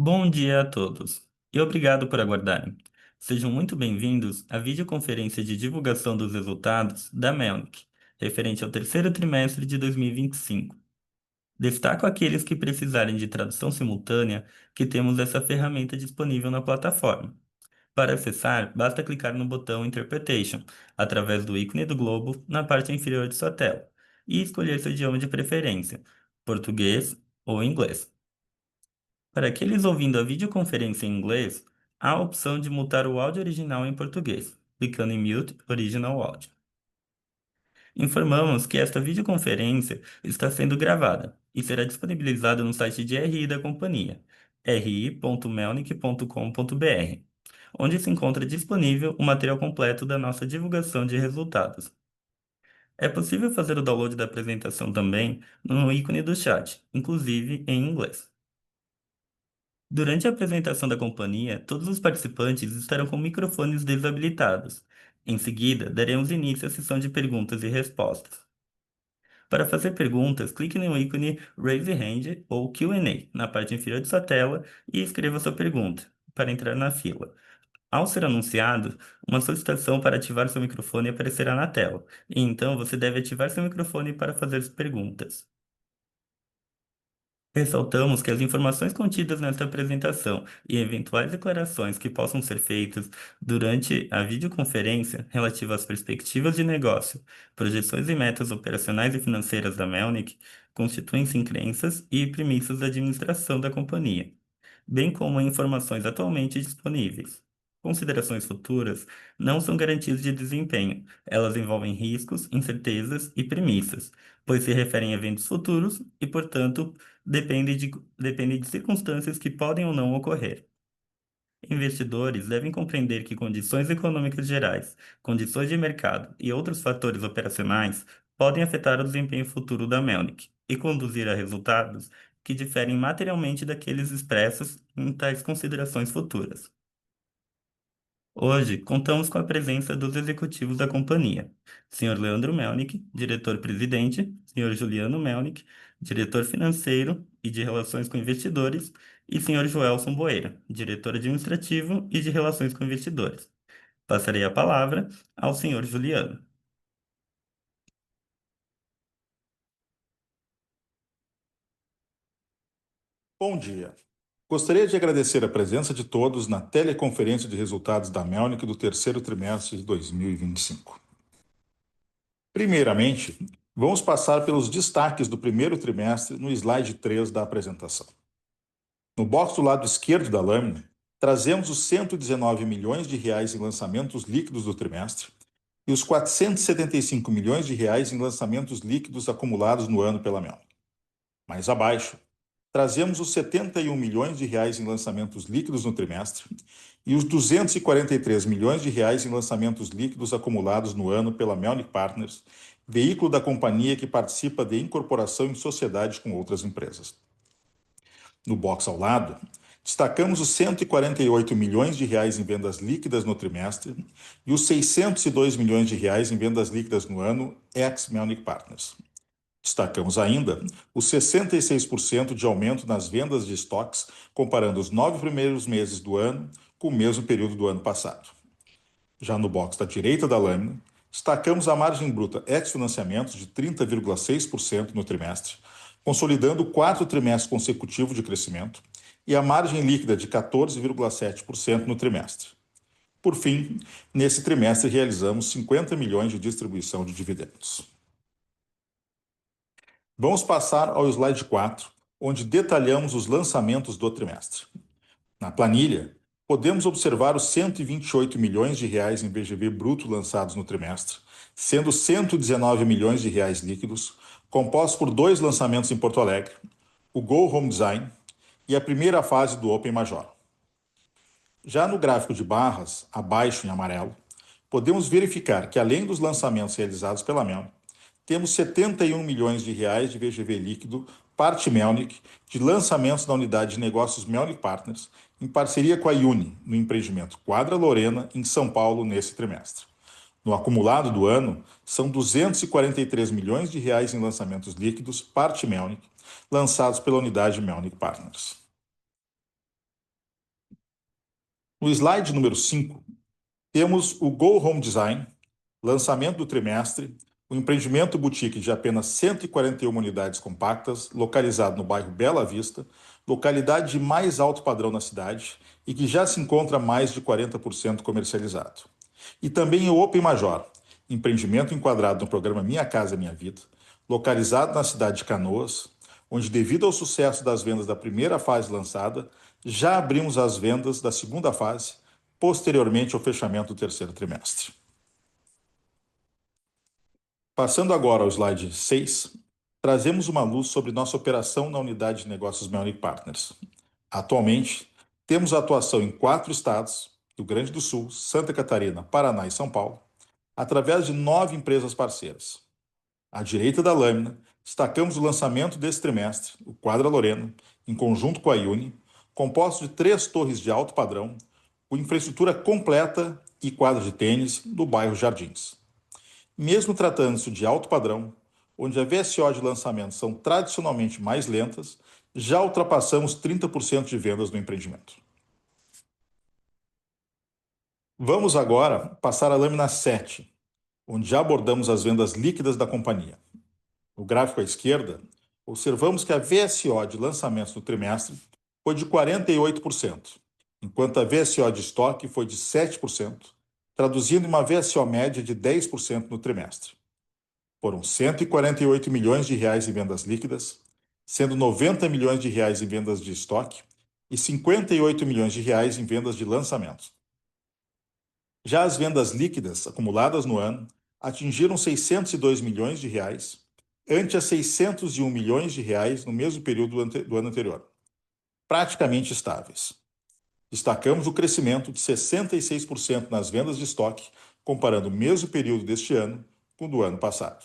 Bom dia a todos e obrigado por aguardarem. Sejam muito bem-vindos à videoconferência de divulgação dos resultados da Melnick, referente ao terceiro trimestre de 2025. Destaco aqueles que precisarem de tradução simultânea, que temos essa ferramenta disponível na plataforma. Para acessar, basta clicar no botão Interpretation, através do ícone do globo na parte inferior de sua tela, e escolher seu idioma de preferência, português ou inglês. Para aqueles ouvindo a videoconferência em inglês, há a opção de mutar o áudio original em português, clicando em Mute Original Audio. Informamos que esta videoconferência está sendo gravada e será disponibilizada no site de RI da companhia, ri.melnick.com.br, onde se encontra disponível o material completo da nossa divulgação de resultados. É possível fazer o download da apresentação também no ícone do chat, inclusive em inglês. Durante a apresentação da companhia, todos os participantes estarão com microfones desabilitados. Em seguida, daremos início à sessão de perguntas e respostas. Para fazer perguntas, clique no ícone Raise Hand ou Q&A na parte inferior de sua tela e escreva sua pergunta para entrar na fila. Ao ser anunciado, uma solicitação para ativar seu microfone aparecerá na tela, e então você deve ativar seu microfone para fazer as perguntas. Ressaltamos que as informações contidas nesta apresentação e eventuais declarações que possam ser feitas durante a videoconferência relativas às perspectivas de negócio, projeções e metas operacionais e financeiras da Melnick constituem-se em crenças e premissas da administração da companhia, bem como em informações atualmente disponíveis. Considerações futuras não são garantias de desempenho, elas envolvem riscos, incertezas e premissas, pois se referem a eventos futuros e, portanto, depende de circunstâncias que podem ou não ocorrer. Investidores devem compreender que condições econômicas gerais, condições de mercado e outros fatores operacionais podem afetar o desempenho futuro da Melnick e conduzir a resultados que diferem materialmente daqueles expressos em tais considerações futuras. Hoje, contamos com a presença dos executivos da companhia: Sr. Leandro Melnick, diretor-presidente, Sr. Juliano Melnick, diretor financeiro e de relações com investidores, e Sr. Joelson Boeira, diretor administrativo e de relações com investidores. Passarei a palavra ao Sr. Juliano. Bom dia. Gostaria de agradecer a presença de todos na teleconferência de resultados da Melnick do terceiro trimestre de 2025. Primeiramente, vamos passar pelos destaques do primeiro trimestre no slide 3 da apresentação. No box do lado esquerdo da lâmina, trazemos os 119 milhões de reais em lançamentos líquidos do trimestre e os 475 milhões de reais em lançamentos líquidos acumulados no ano pela Melnick. Mais abaixo, trazemos os 71 milhões de reais em lançamentos líquidos no trimestre e os 243 milhões de reais em lançamentos líquidos acumulados no ano pela Melnick Partners, veículo da companhia que participa de incorporação em sociedade com outras empresas. No box ao lado, destacamos os 148 milhões de reais em vendas líquidas no trimestre e os 602 milhões de reais em vendas líquidas no ano ex-Melnick Partners. Destacamos ainda os 66% de aumento nas vendas de estoques, comparando os 9 primeiros meses do ano com o mesmo período do ano passado. Já no box da direita da lâmina, destacamos a margem bruta ex-financiamentos de 30,6% no trimestre, consolidando o quarto trimestre consecutivo de crescimento, e a margem líquida de 14,7% no trimestre. Por fim, nesse trimestre realizamos 50 milhões de distribuição de dividendos. Vamos passar ao slide 4, onde detalhamos os lançamentos do trimestre. Na planilha, podemos observar os 128 milhões de reais em VGV bruto lançados no trimestre, sendo 119 milhões de reais líquidos, compostos por 2 lançamentos em Porto Alegre, o Go Home Design e a primeira fase do Open Major. Já no gráfico de barras, abaixo em amarelo, podemos verificar que, além dos lançamentos realizados pela Melnick, temos 71 milhões de reais de VGV líquido, parte Melnick, de lançamentos da unidade de negócios Melnick Partners, em parceria com a Uni, no empreendimento Quadra Lorena, em São Paulo, nesse trimestre. No acumulado do ano, são 243 milhões de reais em lançamentos líquidos, parte Melnick, lançados pela unidade Melnick Partners. No slide número 5, temos o Go Home Design, lançamento do trimestre, o empreendimento boutique de apenas 141 unidades compactas, localizado no bairro Bela Vista, localidade de mais alto padrão na cidade e que já se encontra mais de 40% comercializado. E também o Open Major, empreendimento enquadrado no programa Minha Casa Minha Vida, localizado na cidade de Canoas, onde, devido ao sucesso das vendas da primeira fase lançada, já abrimos as vendas da segunda fase, posteriormente ao fechamento do terceiro trimestre. Passando agora ao slide 6, trazemos uma luz sobre nossa operação na unidade de negócios Melnick Partners. Atualmente, temos atuação em 4 estados, Rio Grande do Sul, Santa Catarina, Paraná e São Paulo, através de 9 empresas parceiras. À direita da lâmina, destacamos o lançamento deste trimestre, o Quadra Lorena, em conjunto com a Uni, composto de 3 torres de alto padrão, com infraestrutura completa e quadra de tênis do bairro Jardins. Mesmo tratando-se de alto padrão, onde a VSO de lançamento são tradicionalmente mais lentas, já ultrapassamos 30% de vendas no empreendimento. Vamos agora passar à lâmina 7, onde já abordamos as vendas líquidas da companhia. No gráfico à esquerda, observamos que a VSO de lançamentos no trimestre foi de 48%, enquanto a VSO de estoque foi de 7%, traduzindo em uma VSO média de 10% no trimestre. Foram 148 milhões de reais em vendas líquidas, sendo 90 milhões de reais em vendas de estoque e 58 milhões de reais em vendas de lançamentos. Já as vendas líquidas acumuladas no ano atingiram 602 milhões de reais, ante a 601 milhões de reais no mesmo período do ano anterior, praticamente estáveis. Destacamos o crescimento de 66% nas vendas de estoque, comparando o mesmo período deste ano com o do ano passado.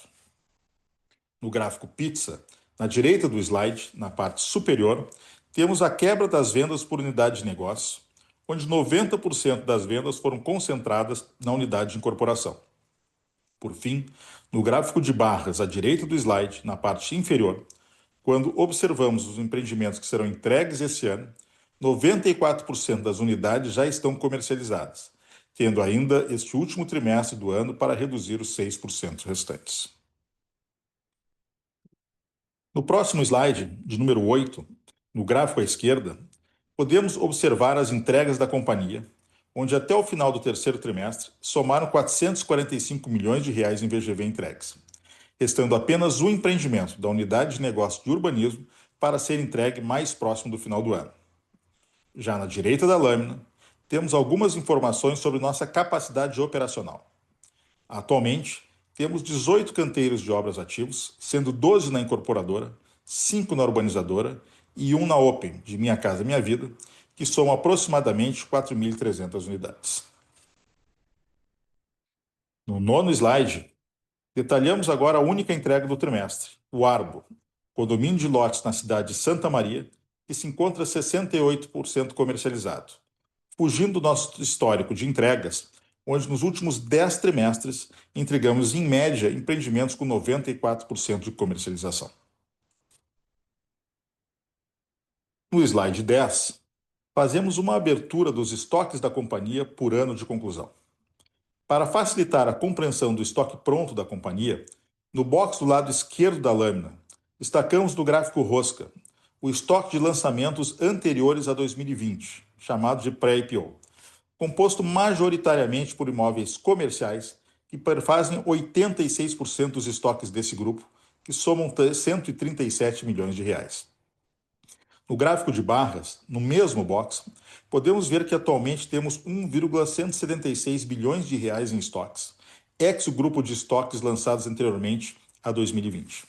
No gráfico pizza, na direita do slide, na parte superior, temos a quebra das vendas por unidade de negócio, onde 90% das vendas foram concentradas na unidade de incorporação. Por fim, no gráfico de barras à direita do slide, na parte inferior, quando observamos os empreendimentos que serão entregues esse ano, 94% das unidades já estão comercializadas, tendo ainda este último trimestre do ano para reduzir os 6% restantes. No próximo slide, de número 8, no gráfico à esquerda, podemos observar as entregas da companhia, onde até o final do terceiro trimestre somaram 445 milhões de reais em VGV entregues, restando apenas um empreendimento da unidade de negócio de urbanismo para ser entregue mais próximo do final do ano. Já na direita da lâmina, temos algumas informações sobre nossa capacidade operacional. Atualmente, temos 18 canteiros de obras ativos, sendo 12 na incorporadora, 5 na urbanizadora e 1 na Open, de Minha Casa Minha Vida, que somam aproximadamente 4.300 unidades. No nono slide, detalhamos agora a única entrega do trimestre, o Arbo, condomínio de lotes na cidade de Santa Maria, que se encontra 68% comercializado, fugindo do nosso histórico de entregas, onde nos últimos 10 trimestres entregamos, em média, empreendimentos com 94% de comercialização. No slide 10, fazemos uma abertura dos estoques da companhia por ano de conclusão. Para facilitar a compreensão do estoque pronto da companhia, no box do lado esquerdo da lâmina, destacamos no gráfico rosca o estoque de lançamentos anteriores a 2020, chamado de pré-IPO, composto majoritariamente por imóveis comerciais, que fazem 86% dos estoques desse grupo, que somam 137 milhões de reais. No gráfico de barras, no mesmo box, podemos ver que atualmente temos 1,176 bilhões de reais em estoques, ex o grupo de estoques lançados anteriormente a 2020.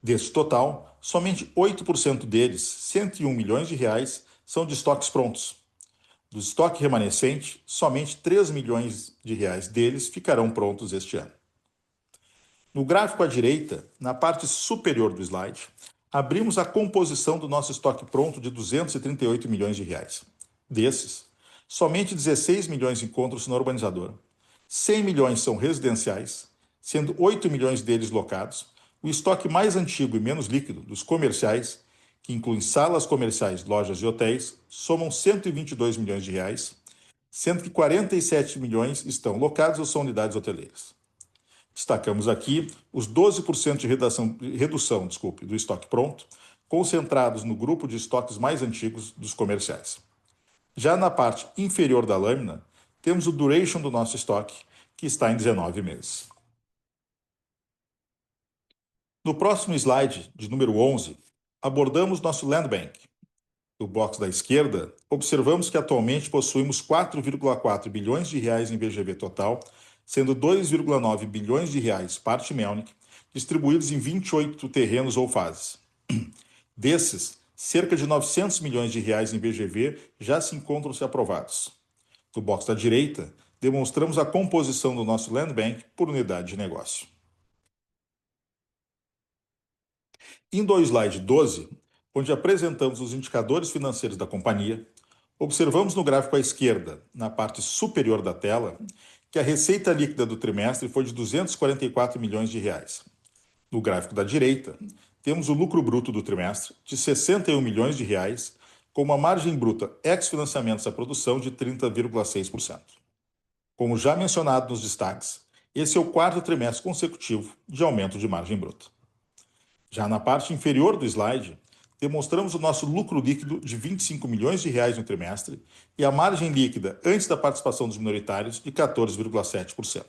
Desse total, somente 8% deles, 101 milhões de reais, são de estoques prontos. Do estoque remanescente, somente 3 milhões de reais deles ficarão prontos este ano. No gráfico à direita, na parte superior do slide, abrimos a composição do nosso estoque pronto de 238 milhões de reais. Desses, somente 16 milhões encontram-se na urbanizadora, 100 milhões são residenciais, sendo 8 milhões deles locados, o estoque mais antigo e menos líquido dos comerciais, que incluem salas comerciais, lojas e hotéis, somam 122 milhões de reais, sendo que 47 milhões estão locados ou são unidades hoteleiras. Destacamos aqui os 12% de redução do estoque pronto, concentrados no grupo de estoques mais antigos dos comerciais. Já na parte inferior da lâmina, temos o duration do nosso estoque, que está em 19 meses. No próximo slide, de número 11, abordamos nosso Land Bank. No box da esquerda, observamos que atualmente possuímos 4,4 bilhões de reais em VGV total, sendo 2,9 bilhões de reais parte Melnick, distribuídos em 28 terrenos ou fases. Desses, cerca de 900 milhões de reais em VGV já se encontram-se aprovados. No box da direita, demonstramos a composição do nosso Land Bank por unidade de negócio. Indo ao slide 12, onde apresentamos os indicadores financeiros da companhia, observamos no gráfico à esquerda, na parte superior da tela, que a receita líquida do trimestre foi de 244 milhões de reais. No gráfico da direita, temos o lucro bruto do trimestre de 61 milhões de reais, com uma margem bruta ex-financiamentos à produção de 30,6%. Como já mencionado nos destaques, esse é o quarto trimestre consecutivo de aumento de margem bruta. Já na parte inferior do slide, demonstramos o nosso lucro líquido de 25 milhões de reais no trimestre e a margem líquida antes da participação dos minoritários de 14,7%.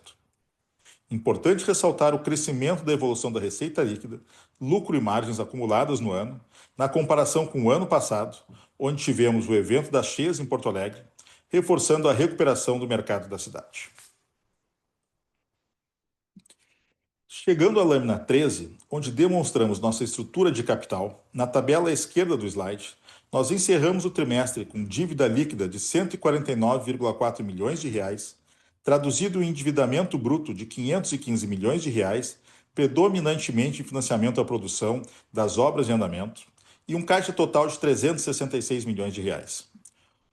Importante ressaltar o crescimento da evolução da receita líquida, lucro e margens acumuladas no ano, na comparação com o ano passado, onde tivemos o evento das cheias em Porto Alegre, reforçando a recuperação do mercado da cidade. Chegando à lâmina 13, onde demonstramos nossa estrutura de capital, na tabela à esquerda do slide, nós encerramos o trimestre com dívida líquida de 149,4 milhões de reais, traduzido em endividamento bruto de 515 milhões de reais, predominantemente em financiamento à produção das obras em andamento, e um caixa total de 366 milhões de reais.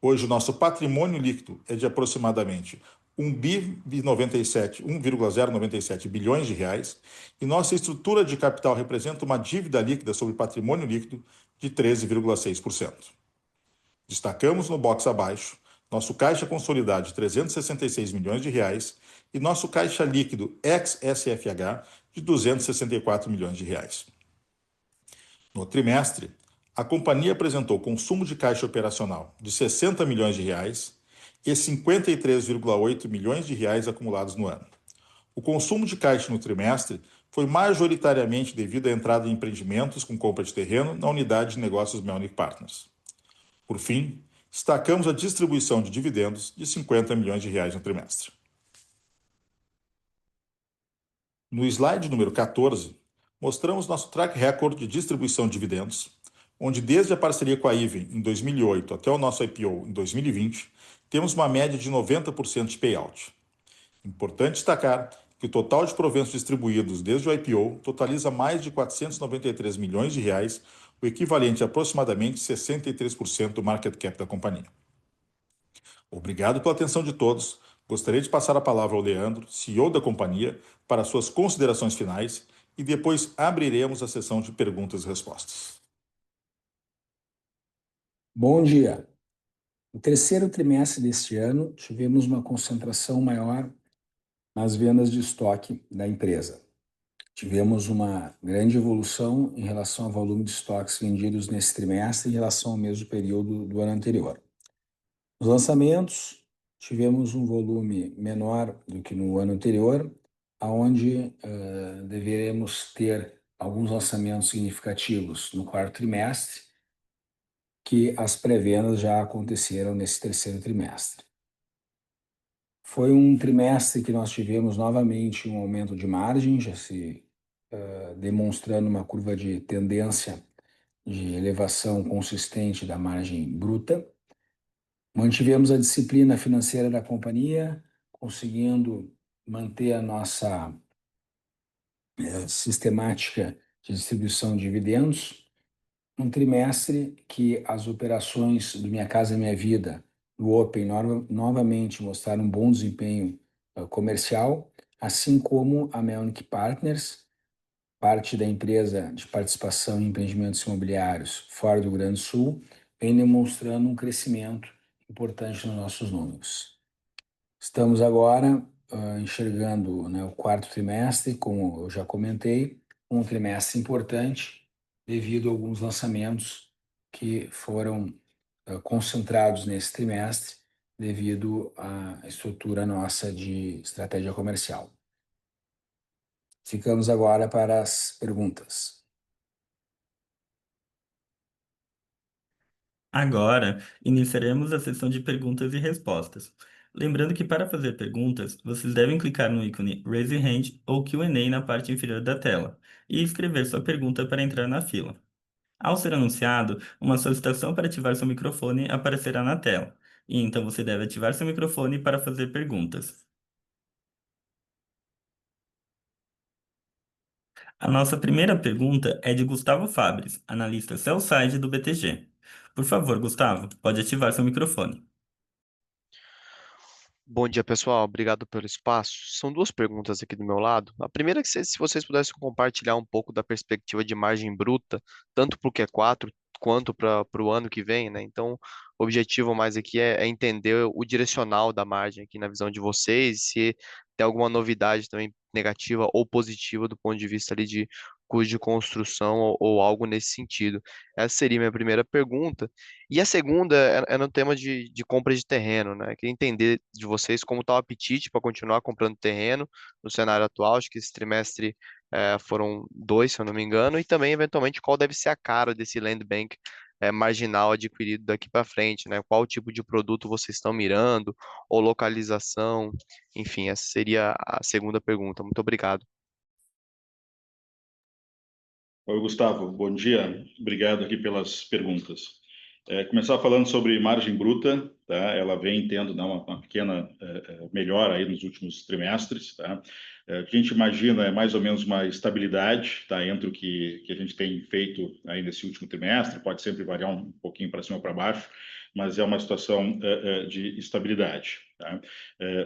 Hoje, o nosso patrimônio líquido é de aproximadamente 1,097 bilhões de reais e nossa estrutura de capital representa uma dívida líquida sobre patrimônio líquido de 13,6%. Destacamos no box abaixo nosso caixa consolidado de 366 milhões de reais e nosso caixa líquido ex-SFH de 264 milhões de reais. No trimestre, a companhia apresentou consumo de caixa operacional de 60 milhões de reais e 53,8 milhões de reais acumulados no ano. O consumo de caixa no trimestre foi majoritariamente devido à entrada em empreendimentos com compra de terreno na unidade de negócios Melnick Partners. Por fim, destacamos a distribuição de dividendos de 50 milhões de reais no trimestre. No slide número 14, mostramos nosso track record de distribuição de dividendos, onde desde a parceria com a Iven em 2008 até o nosso IPO em 2020, temos uma média de 90% de payout. Importante destacar que o total de proventos distribuídos desde o IPO totaliza mais de 493 milhões de reais, o equivalente a aproximadamente 63% do market cap da companhia. Obrigado pela atenção de todos. Gostaria de passar a palavra ao Leandro, CEO da companhia, para suas considerações finais e depois abriremos a sessão de perguntas e respostas. Bom dia. No terceiro trimestre deste ano, tivemos uma concentração maior nas vendas de estoque da empresa. Tivemos uma grande evolução em relação ao volume de estoques vendidos nesse trimestre em relação ao mesmo período do ano anterior. Nos lançamentos, tivemos um volume menor do que no ano anterior, onde deveremos ter alguns lançamentos significativos no quarto trimestre, que as pré-vendas já aconteceram nesse terceiro trimestre. Foi um trimestre que nós tivemos novamente um aumento de margem, já se demonstrando uma curva de tendência de elevação consistente da margem bruta. Mantivemos a disciplina financeira da companhia, conseguindo manter a nossa sistemática de distribuição de dividendos. Um trimestre que as operações do Minha Casa Minha Vida, do Open, novamente mostraram um bom desempenho comercial, assim como a Melnick Partners, parte da empresa de participação em empreendimentos imobiliários fora do Rio Grande do Sul, vem demonstrando um crescimento importante nos nossos números. Estamos agora enxergando, né, o quarto trimestre, como eu já comentei, um trimestre importante devido a alguns lançamentos que foram concentrados nesse trimestre devido à estrutura nossa de estratégia comercial. Ficamos agora para as perguntas. Agora, iniciaremos a sessão de perguntas e respostas. Lembrando que para fazer perguntas, vocês devem clicar no ícone Raise Hand ou Q&A na parte inferior da tela e escrever sua pergunta para entrar na fila. Ao ser anunciado, uma solicitação para ativar seu microfone aparecerá na tela, e então você deve ativar seu microfone para fazer perguntas. A nossa primeira pergunta é de Gustavo Fabres, analista sell-side do BTG. Por favor, Gustavo, pode ativar seu microfone. Bom dia, pessoal. Obrigado pelo espaço. São duas perguntas aqui do meu lado. A primeira é que se vocês pudessem compartilhar um pouco da perspectiva de margem bruta, tanto para o Q4 quanto para o ano que vem, né? Então, o objetivo mais aqui é entender o direcional da margem aqui na visão de vocês, se tem alguma novidade também negativa ou positiva do ponto de vista ali de custo de construção ou algo nesse sentido. Essa seria a minha primeira pergunta. E a segunda é no tema de compra de terreno, né? Queria entender de vocês como está o apetite para continuar comprando terreno no cenário atual. Acho que esse trimestre foram dois, se eu não me engano, e também, eventualmente, qual deve ser a cara desse land bank marginal adquirido daqui para frente, né? Qual tipo de produto vocês estão mirando, ou localização, enfim, essa seria a segunda pergunta. Muito obrigado. Oi, Gustavo, bom dia. Obrigado aqui pelas perguntas. Começar falando sobre margem bruta, tá? Ela vem tendo, né, uma pequena melhora aí nos últimos trimestres, tá? O que a gente imagina é mais ou menos uma estabilidade, tá, entre o que a gente tem feito aí nesse último trimestre, pode sempre variar um pouquinho para cima ou para baixo, mas é uma situação de estabilidade, tá?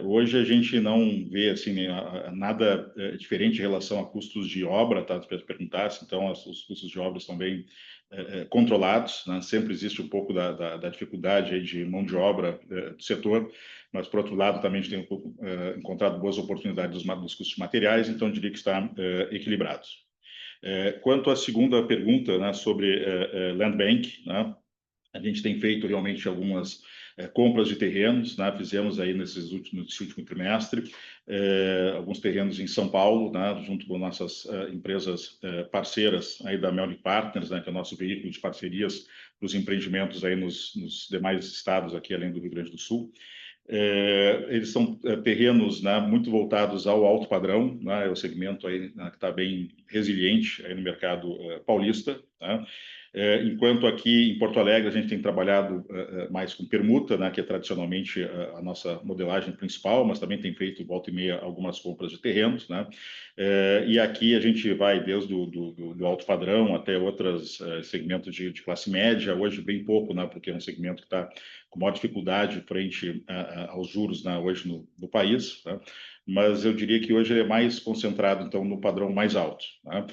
Hoje a gente não vê assim nada diferente em relação a custos de obra, tá? Se perguntasse, então os custos de obra estão bem controlados, né? Sempre existe um pouco da dificuldade aí de mão de obra do setor, mas por outro lado também a gente tem encontrado boas oportunidades dos custos materiais, então eu diria que está equilibrado. Quanto à segunda pergunta, né, sobre land bank, né? A gente tem feito realmente algumas compras de terrenos, né? Fizemos aí nesse último trimestre alguns terrenos em São Paulo, né? Junto com nossas empresas parceiras aí da Melnick Partners, né? Que é o nosso veículo de parcerias para os empreendimentos aí nos demais estados aqui, além do Rio Grande do Sul. Eles são terrenos, né, muito voltados ao alto padrão, né, é o segmento aí, né, que está bem resiliente aí no mercado paulista, tá? Enquanto aqui em Porto Alegre a gente tem trabalhado mais com permuta, né, que é tradicionalmente a nossa modelagem principal, mas também tem feito volta e meia algumas compras de terrenos, né? E aqui a gente vai desde do alto padrão até outros segmentos de classe média, hoje bem pouco, né, porque é um segmento que está com maior dificuldade frente aos juros, né, hoje no país, tá? Mas eu diria que hoje ele é mais concentrado, então, no padrão mais alto, tá?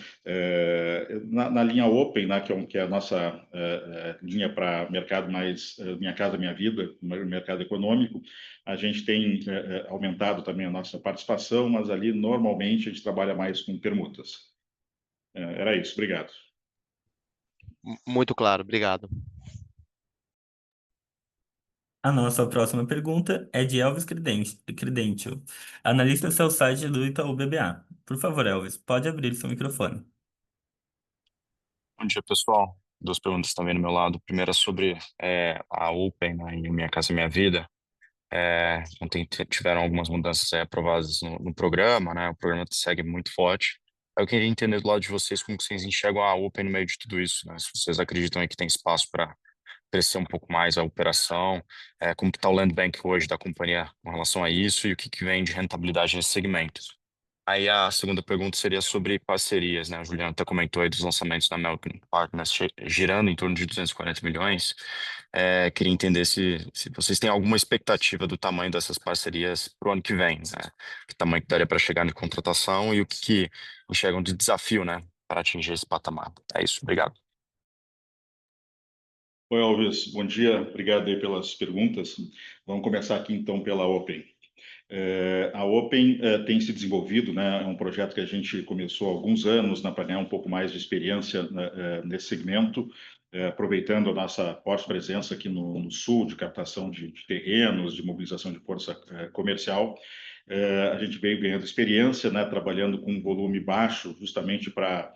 Na linha Open, né, que é a nossa linha para mercado mais Minha Casa Minha Vida, mercado econômico, a gente tem aumentado também a nossa participação, mas ali, normalmente, a gente trabalha mais com permutas. Era isso, obrigado. Muito claro, obrigado. A nossa próxima pergunta é de Elvis Credential, analista sell-side do Itaú BBA. Por favor, Elvis, pode abrir seu microfone. Bom dia, pessoal. Duas perguntas também do meu lado. Primeira sobre a Open, né, e Minha Casa Minha Vida. Ontem tiveram algumas mudanças aprovadas no programa, né? O programa segue muito forte. Eu queria entender do lado de vocês como que vocês enxergam a Open no meio de tudo isso, né? Se vocês acreditam aí que tem espaço para crescer um pouco mais a operação, como que está o land bank hoje da companhia com relação a isso e o que que vem de rentabilidade nesse segmento. Aí a segunda pergunta seria sobre parcerias, né? O Juliano até comentou aí dos lançamentos da Melnick Partners girando em torno de 240 milhões. Queria entender se vocês têm alguma expectativa do tamanho dessas parcerias para o ano que vem, né? Que tamanho que daria para chegar na contratação e o que enxergam de desafio, né? Para atingir esse patamar. É isso, obrigado. Oi, Alves, bom dia, obrigado aí pelas perguntas. Vamos começar aqui então pela Open. A Open tem se desenvolvido, né? É um projeto que a gente começou há alguns anos, né, para ganhar um pouco mais de experiência nesse segmento, aproveitando a nossa forte presença aqui no Sul, de captação de terrenos, de mobilização de força comercial. A gente veio ganhando experiência, né, trabalhando com um volume baixo, justamente para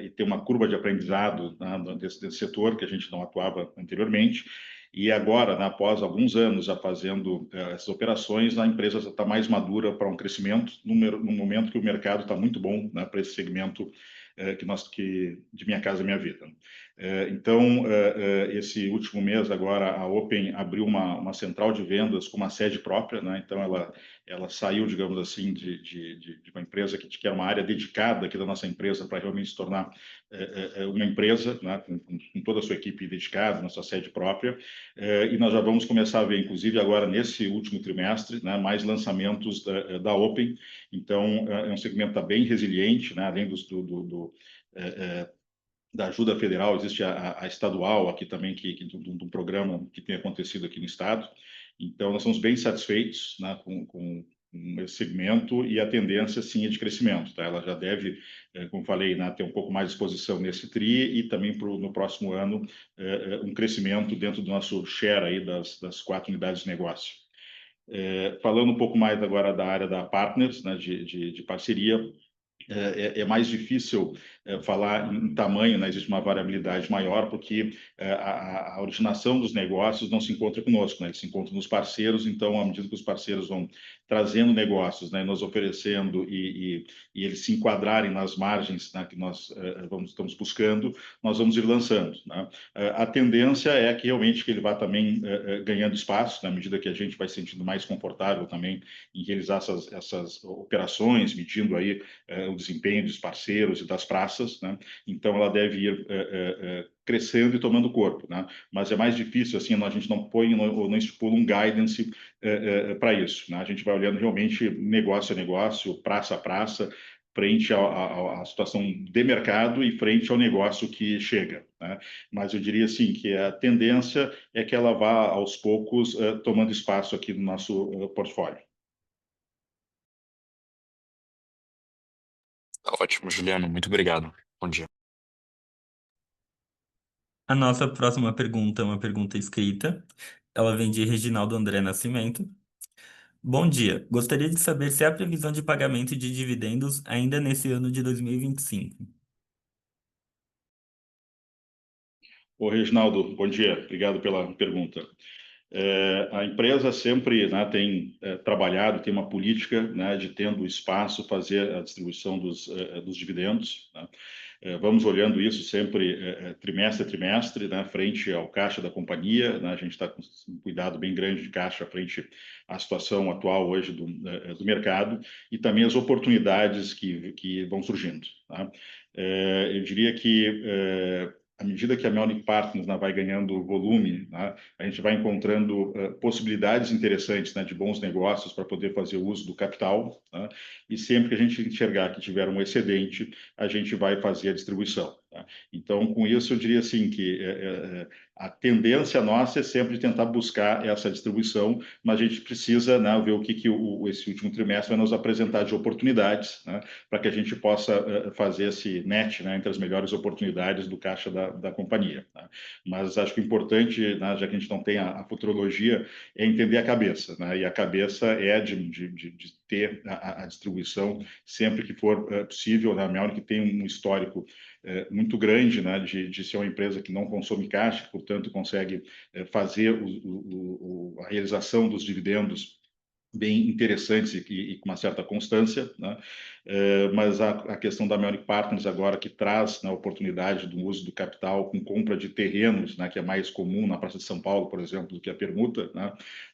e ter uma curva de aprendizado, né, desse setor que a gente não atuava anteriormente. E agora, né, após alguns anos já fazendo essas operações, a empresa já está mais madura para um crescimento, no momento que o mercado está muito bom, né, para esse segmento de Minha Casa Minha Vida. Então, esse último mês agora, a Open abriu uma central de vendas com uma sede própria, né, então ela saiu, digamos assim, de uma empresa que era uma área dedicada aqui da nossa empresa para realmente se tornar uma empresa, né, com toda a sua equipe dedicada, na sua sede própria, e nós já vamos começar a ver, inclusive agora nesse último trimestre, né, mais lançamentos da Open. Então, é um segmento que está bem resiliente, né, além da ajuda federal, existe a estadual aqui também, de um programa que tem acontecido aqui no estado. Então, nós estamos bem satisfeitos, né, com esse segmento, e a tendência, sim, é de crescimento. Tá? Ela já deve, como falei, né, ter um pouco mais de exposição nesse TRI e também no próximo ano um crescimento dentro do nosso share aí das 4 unidades de negócio. Falando um pouco mais agora da área da Partners, né, de parceria, é mais difícil falar em tamanho, né? Existe uma variabilidade maior, porque a originação dos negócios não se encontra conosco, né? Eles se encontram nos parceiros. Então, à medida que os parceiros vão trazendo negócios, né, nos oferecendo e eles se enquadrarem nas margens, né, que nós estamos buscando, nós vamos ir lançando, né? A tendência é que realmente que ele vá também ganhando espaço, na medida que a gente vai se sentindo mais confortável também em realizar essas operações, medindo aí o desempenho dos parceiros e das praças, né? Então ela deve ir crescendo e tomando corpo, né? Mas é mais difícil, assim, a gente não põe ou não estipula um guidance para isso, né? A gente vai olhando realmente negócio a negócio, praça a praça, frente à situação de mercado e frente ao negócio que chega, né? Mas eu diria assim que a tendência é que ela vá aos poucos tomando espaço aqui no nosso portfólio. Tá ótimo, Juliano. Muito obrigado. Bom dia. A nossa próxima pergunta é uma pergunta escrita. Ela vem de Reginaldo André Nascimento. Bom dia. Gostaria de saber se há previsão de pagamento de dividendos ainda nesse ano de 2025. Ô, Reginaldo, bom dia. Obrigado pela pergunta. A empresa sempre, né, tem trabalhado, tem uma política, né, de tendo espaço fazer a distribuição dos dividendos, né? Vamos olhando isso sempre trimestre a trimestre, né, frente ao caixa da companhia, né? A gente está com um cuidado bem grande de caixa frente à situação atual hoje do mercado e também as oportunidades que vão surgindo, tá? Eu diria que à medida que a Melnick Partners, né, vai ganhando volume, né, a gente vai encontrando possibilidades interessantes, né, de bons negócios para poder fazer uso do capital, né, e sempre que a gente enxergar que tiver um excedente, a gente vai fazer a distribuição. Tá? Então, com isso, eu diria assim que a tendência nossa é sempre tentar buscar essa distribuição, mas a gente precisa, né, ver o que esse último trimestre vai nos apresentar de oportunidades, né, para que a gente possa fazer esse net, né, entre as melhores oportunidades do caixa da companhia. Tá? Mas acho que o importante, né, já que a gente não tem a futurologia, é entender a cabeça, né? E a cabeça é de ter a distribuição sempre que for possível, né? A Melnick tem um histórico muito grande, né, de ser uma empresa que não consome caixa, que, portanto, consegue fazer a realização dos dividendos bem interessantes e com uma certa constância, né? Mas a questão da Melnick Partners agora, que traz na oportunidade do uso do capital com compra de terrenos, né, que é mais comum na Praça de São Paulo, por exemplo, do que a permuta, né,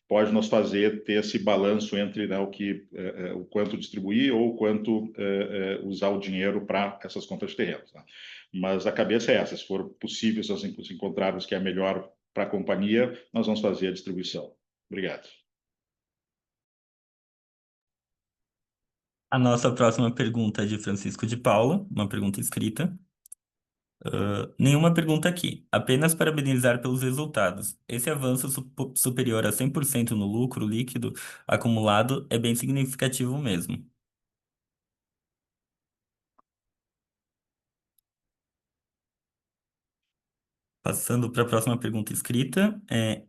pode nos fazer ter esse balanço entre, né, o quanto distribuir ou o quanto usar o dinheiro para essas compras de terrenos. Né? Mas a cabeça é essa: se for possível, se nós encontrarmos que é melhor para a companhia, nós vamos fazer a distribuição. Obrigado. A nossa próxima pergunta é de Francisco de Paula, uma pergunta escrita. Nenhuma pergunta aqui, apenas parabenizar pelos resultados. Esse avanço superior a 100% no lucro líquido acumulado é bem significativo mesmo. Passando para a próxima pergunta escrita,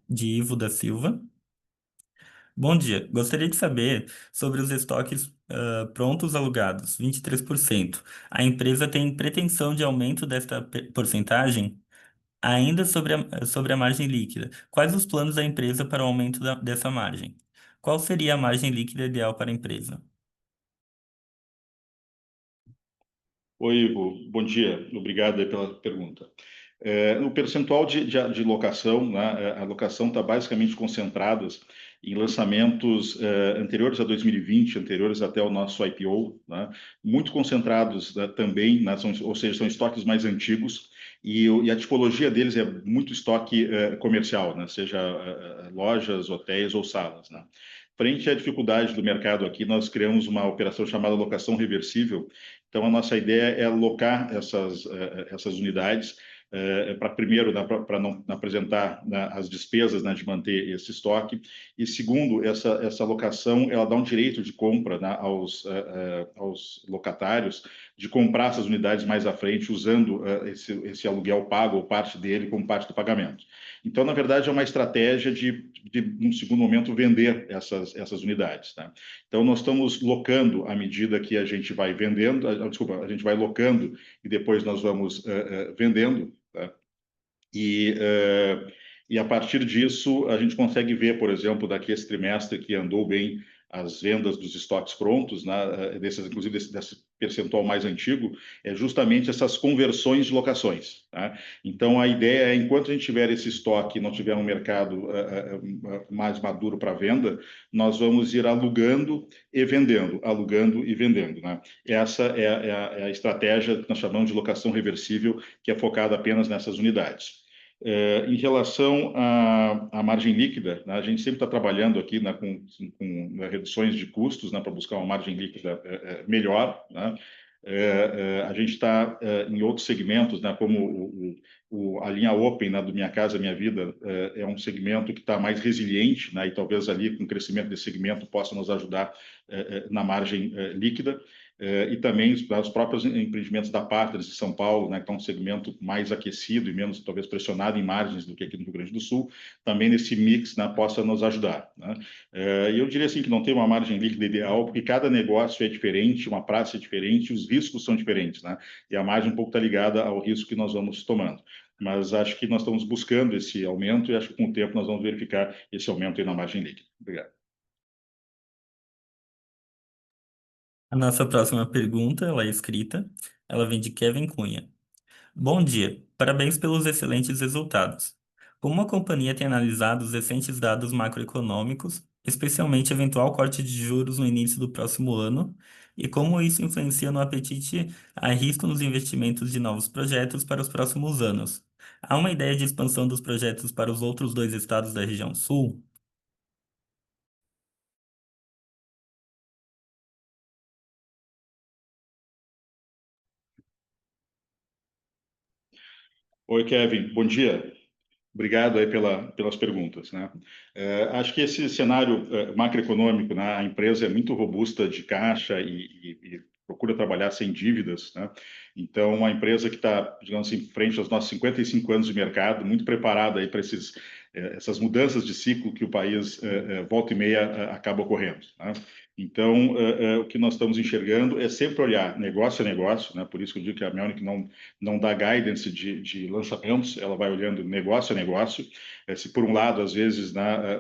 de Ivo da Silva. Bom dia, gostaria de saber sobre os estoques prontos alugados, 23%. A empresa tem pretensão de aumento desta porcentagem? Ainda sobre a margem líquida, quais os planos da empresa para o aumento dessa margem? Qual seria a margem líquida ideal para a empresa? Oi, Ivo, bom dia. Obrigado aí pela pergunta. O percentual de locação, né, a locação está basicamente concentrada em lançamentos anteriores a 2020, anteriores até o nosso IPO, né, muito concentrados também, né, ou seja, são estoques mais antigos, e a tipologia deles é muito estoque comercial, né, seja lojas, hotéis ou salas. Né. Frente à dificuldade do mercado aqui, nós criamos uma operação chamada locação reversível. Então, a nossa ideia é alocar essas unidades para, primeiro, para não apresentar, né, as despesas, né, de manter esse estoque, e, segundo, essa alocação ela dá um direito de compra, né, aos locatários de comprar essas unidades mais à frente, usando esse aluguel pago ou parte dele como parte do pagamento. Então, na verdade, é uma estratégia num segundo momento, vender essas unidades. Tá? Então, nós estamos locando à medida que a gente vai vendendo, desculpa, a gente vai locando e depois nós vamos vendendo. Tá? E, e a partir disso, a gente consegue ver, por exemplo, daqui esse trimestre que andou bem as vendas dos estoques prontos, né, inclusive desse percentual mais antigo, é justamente essas conversões de locações. Tá? Então, a ideia é, enquanto a gente tiver esse estoque e não tiver um mercado mais maduro para venda, nós vamos ir alugando e vendendo, alugando e vendendo. Né? Essa é a estratégia que nós chamamos de locação reversível, que é focada apenas nessas unidades. Em relação à margem líquida, né, a gente sempre está trabalhando aqui, né, com reduções de custos, né, para buscar uma margem líquida melhor. Né? A gente está em outros segmentos, né, como a linha Open, né, do Minha Casa Minha Vida, é um segmento que está mais resiliente, né, e talvez ali com o crescimento desse segmento possa nos ajudar na margem líquida. E também os próprios empreendimentos da Pátrias de São Paulo, né, que estão um segmento mais aquecido e menos, talvez, pressionado em margens do que aqui no Rio Grande do Sul, também nesse mix, né, possa nos ajudar. Né? E eu diria assim que não tem uma margem líquida ideal, porque cada negócio é diferente, uma praça é diferente, os riscos são diferentes, né? E a margem um pouco está ligada ao risco que nós vamos tomando. Mas acho que nós estamos buscando esse aumento e acho que com o tempo nós vamos verificar esse aumento aí na margem líquida. Obrigado. A nossa próxima pergunta, ela é escrita, ela vem de Kevin Cunha. Bom dia, parabéns pelos excelentes resultados. Como a companhia tem analisado os recentes dados macroeconômicos, especialmente eventual corte de juros no início do próximo ano, e como isso influencia no apetite a risco nos investimentos de novos projetos para os próximos anos? Há uma ideia de expansão dos projetos para os outros dois estados da região sul? Oi, Kevin, bom dia. Obrigado aí pelas perguntas, né? Acho que esse cenário macroeconômico, né, a empresa é muito robusta de caixa e procura trabalhar sem dívidas, né? Então, uma empresa que está, digamos assim, frente aos nossos 55 anos de mercado, muito preparada aí para essas mudanças de ciclo que o país volta e meia acaba ocorrendo, né? Então, o que nós estamos enxergando é sempre olhar negócio a negócio, né? Por isso que eu digo que a Melnick não dá guidance de lançamentos, ela vai olhando negócio a negócio. Se por um lado, às vezes,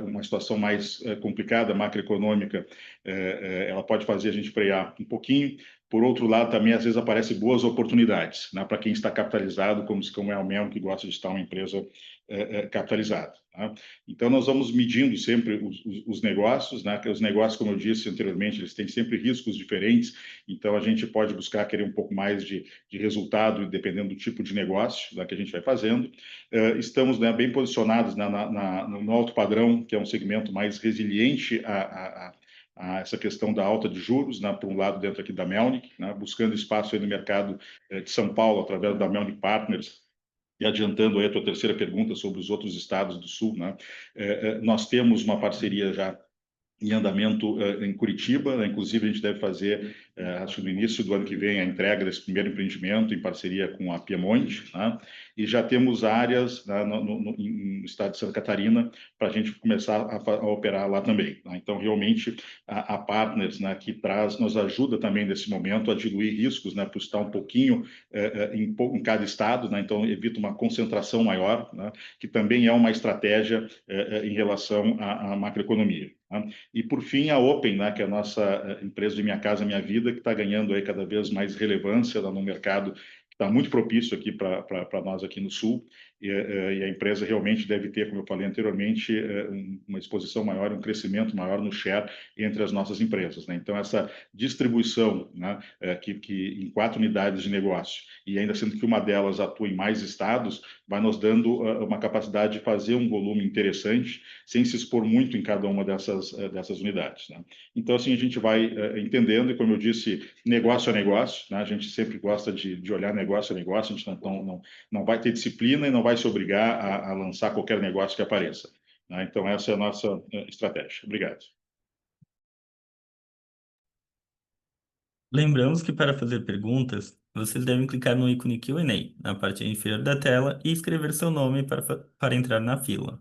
uma situação mais complicada, macroeconômica, ela pode fazer a gente frear um pouquinho. Por outro lado, também, às vezes, aparecem boas oportunidades, né, para quem está capitalizado, como é o mesmo que gosta de estar uma empresa capitalizada. Tá? Então, nós vamos medindo sempre os negócios, né, que os negócios, como eu disse anteriormente, eles têm sempre riscos diferentes, então a gente pode buscar querer um pouco mais de resultado, dependendo do tipo de negócio, que a gente vai fazendo. Estamos, né, bem posicionados no alto padrão, que é um segmento mais resiliente a essa questão da alta de juros, né, por um lado dentro aqui da Melnick, né, buscando espaço aí no mercado de São Paulo através da Melnick Partners. E adiantando aí a tua terceira pergunta sobre os outros estados do Sul, né, nós temos uma parceria já em andamento em Curitiba, né? Inclusive a gente deve fazer, acho que no início do ano que vem, a entrega desse primeiro empreendimento em parceria com a Piemonte, né? E já temos áreas, né, no estado de Santa Catarina para a gente começar a operar lá também, né? Então, realmente, a Partners, né, que nos ajuda também nesse momento a diluir riscos, né, por estar um pouquinho em cada estado, né? Então evita uma concentração maior, né, que também é uma estratégia em relação à macroeconomia. Né? E, por fim, a Open, né, que é a nossa empresa de Minha Casa Minha Vida, que está ganhando aí cada vez mais relevância lá no mercado, que está muito propício aqui para nós aqui no Sul, e a empresa realmente deve ter, como eu falei anteriormente, uma exposição maior, um crescimento maior no share entre as nossas empresas. Né? Então, essa distribuição, né, que em 4 unidades de negócio, e ainda sendo que uma delas atua em mais estados, vai nos dando uma capacidade de fazer um volume interessante, sem se expor muito em cada uma dessas unidades. Né? Então, assim, a gente vai entendendo, e como eu disse, negócio a negócio, né? A gente sempre gosta de olhar negócio a negócio, a gente não vai ter disciplina e não vai se obrigar a lançar qualquer negócio que apareça. Né? Então, essa é a nossa estratégia. Obrigado. Lembramos que para fazer perguntas, vocês devem clicar no ícone Q&A na parte inferior da tela e escrever seu nome para entrar na fila.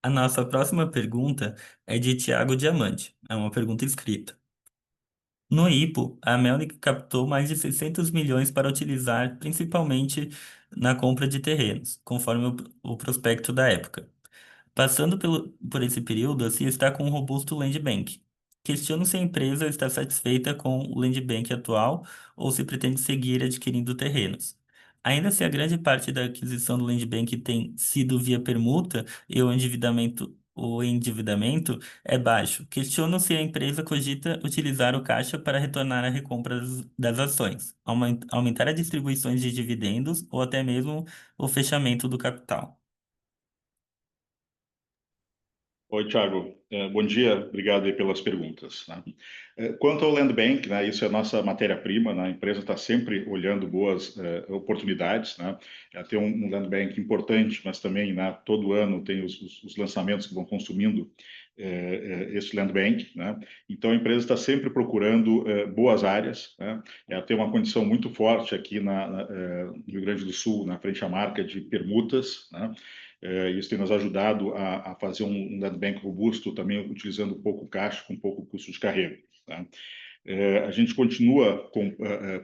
A nossa próxima pergunta é de Tiago Diamante. É uma pergunta escrita. No IPO, a Melnick captou mais de 600 milhões para utilizar principalmente na compra de terrenos, conforme o prospecto da época. Passando por esse período, assim está com um robusto land bank. Questiono se a empresa está satisfeita com o land bank atual ou se pretende seguir adquirindo terrenos. Ainda se a grande parte da aquisição do land bank tem sido via permuta e o endividamento é baixo, questiono se a empresa cogita utilizar o caixa para retornar a recompra das ações, aumentar as distribuições de dividendos ou até mesmo o fechamento do capital. Oi, Thiago. Bom dia, obrigado aí pelas perguntas. Né? Quanto ao Land Bank, né, isso é a nossa matéria-prima, né? A empresa está sempre olhando boas oportunidades. Né? Ela tem um Land Bank importante, mas também, né, todo ano tem os lançamentos que vão consumindo esse Land Bank. Né? Então, a empresa está sempre procurando boas áreas. Né? Ela tem uma condição muito forte aqui no Rio Grande do Sul, na frente à marca de permutas. Né? Isso tem nos ajudado a fazer um land bank robusto, também utilizando pouco caixa, com pouco custo de carrego. Tá? A gente continua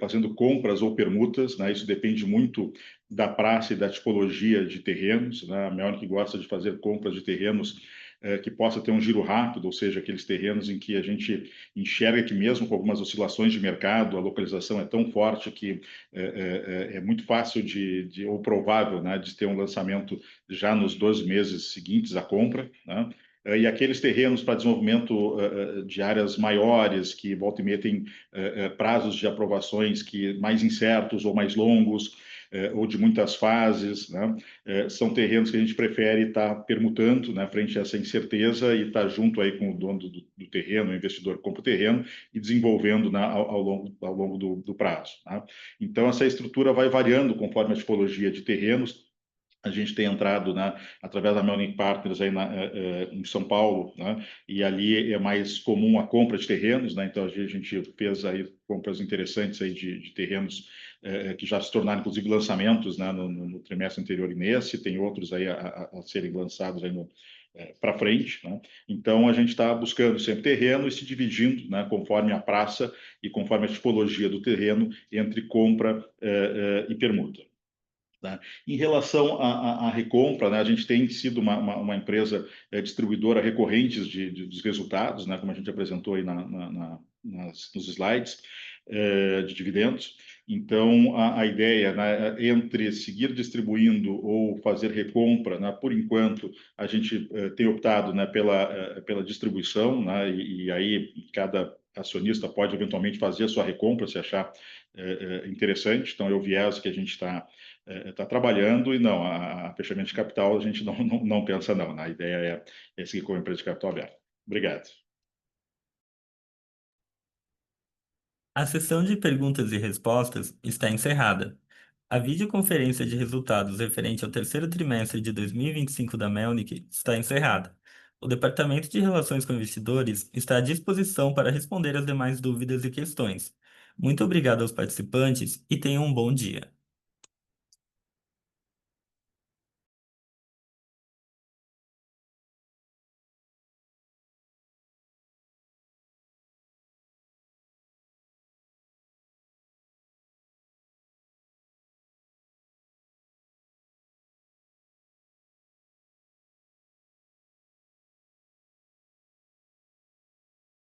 fazendo compras ou permutas, né? Isso depende muito da praça e da tipologia de terrenos. Né? A Melnick gosta de fazer compras de terrenos que possa ter um giro rápido, ou seja, aqueles terrenos em que a gente enxerga que mesmo com algumas oscilações de mercado, a localização é tão forte que é muito fácil ou provável, né, de ter um lançamento já nos 12 meses seguintes à compra, né? E aqueles terrenos para desenvolvimento de áreas maiores, que volta e meia tem prazos de aprovações mais incertos ou mais longos, ou de muitas fases, né? São terrenos que a gente prefere estar permutando, né, frente a essa incerteza e estar junto aí com o dono do terreno, o investidor que compra o terreno e desenvolvendo, né, ao longo do prazo. Né? Então, essa estrutura vai variando conforme a tipologia de terrenos. A gente tem entrado, né, através da Melnick Partners aí em São Paulo, né, e ali é mais comum a compra de terrenos, né, então a gente fez aí compras interessantes aí de terrenos que já se tornaram inclusive lançamentos, né, no trimestre anterior e nesse, tem outros aí a serem lançados aí para frente, né? Então a gente está buscando sempre terreno e se dividindo, né, conforme a praça e conforme a tipologia do terreno entre compra e permuta. Tá? Em relação à recompra, né, a gente tem sido uma empresa distribuidora recorrente dos resultados, né, como a gente apresentou aí nos slides. de dividendos. Então, a ideia, né, entre seguir distribuindo ou fazer recompra, né, por enquanto, a gente tem optado, né, pela distribuição, né, e aí cada acionista pode eventualmente fazer a sua recompra se achar interessante. Então, é o viés que a gente está trabalhando e não, a fechamento de capital a gente não pensa não, né? A ideia é seguir com a empresa de capital aberto. Obrigado. A sessão de perguntas e respostas está encerrada. A videoconferência de resultados referente ao terceiro trimestre de 2025 da Melnick está encerrada. O Departamento de Relações com Investidores está à disposição para responder as demais dúvidas e questões. Muito obrigado aos participantes e tenham um bom dia.